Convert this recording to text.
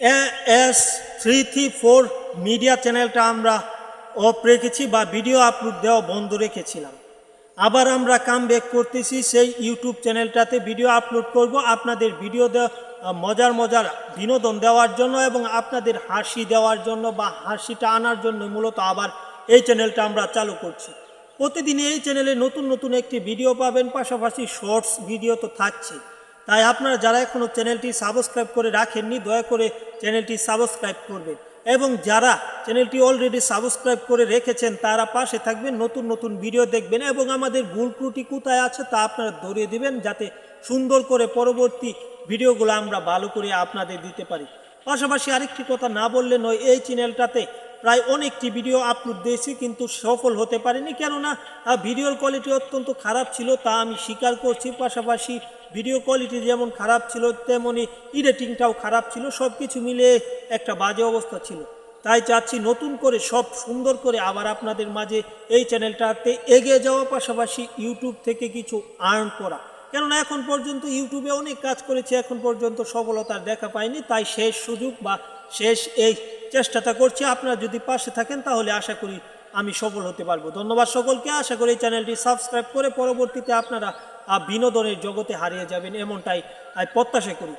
AS334 media চ্যানেলটা আমরা of রেখেছি বা ভিডিও আপলোড দেওয়া বন্ধ রেখেছিলাম। আবার আমরা কামব্যাক করতেছি সেই ইউটিউব চ্যানেলটাতে ভিডিও আপলোড করব আপনাদের ভিডিও মজার মজার বিনোদন দেওয়ার জন্য এবং আপনাদের হাসি দেওয়ার জন্য বা হাসিটা আনার জন্য মূলত আবার এই চ্যানেলটা আমরা চালু করছি। প্রতিদিন এই চ্যানেলে নতুন নতুন একটি ভিডিও পাবেন, পাশাপাশি শর্টস ভিডিও তো থাকছে। তাই আপনারা যারা এখনও চ্যানেলটি সাবস্ক্রাইব করে রাখেননি দয়া করে চ্যানেলটি সাবস্ক্রাইব করবেন, এবং যারা চ্যানেলটি অলরেডি সাবস্ক্রাইব করে রেখেছেন তারা পাশে থাকবেন, নতুন নতুন ভিডিও দেখবেন এবং আমাদের ভুল ত্রুটি কোথায় আছে তা আপনারা ধরিয়ে দিবেন, যাতে সুন্দর করে পরবর্তী ভিডিওগুলো আমরা ভালো করে আপনাদের দিতে পারি। পাশাপাশি আরেকটি কথা না বললে নয়, এই চ্যানেলটাতে প্রায় অনেকটি ভিডিও আপলোড দিয়েছি কিন্তু সফল হতে পারিনি, কেননা ভিডিওর কোয়ালিটি অত্যন্ত খারাপ ছিল, তা আমি স্বীকার করছি। পাশাপাশি ভিডিও কোয়ালিটি যেমন খারাপ ছিল তেমনি এডিটিংটাও খারাপ ছিল, সব কিছু মিলিয়ে একটা বাজে অবস্থা ছিল। তাই চাচ্ছি নতুন করে সব সুন্দর করে আবার আপনাদের মাঝে এই চ্যানেলটাতে এগিয়ে যাওয়া, পাশাপাশি ইউটিউব থেকে কিছু আর্ন করা। কেননা এখন পর্যন্ত ইউটিউবে অনেক কাজ করেছে, এখন পর্যন্ত সফলতার দেখা পাইনি, তাই শেষ সুযোগ বা শেষ এই চেষ্টাটা করছি। আপনারা যদি পাশে থাকেন তাহলে আশা করি আমি সফল হতে পারবো। ধন্যবাদ সকলকে। আশা করি এই চ্যানেলটি সাবস্ক্রাইব করে পরবর্তীতে আপনারা বিনোদনের জগতে হারিয়ে যাবেন, এমনটাই প্রত্যাশা করি।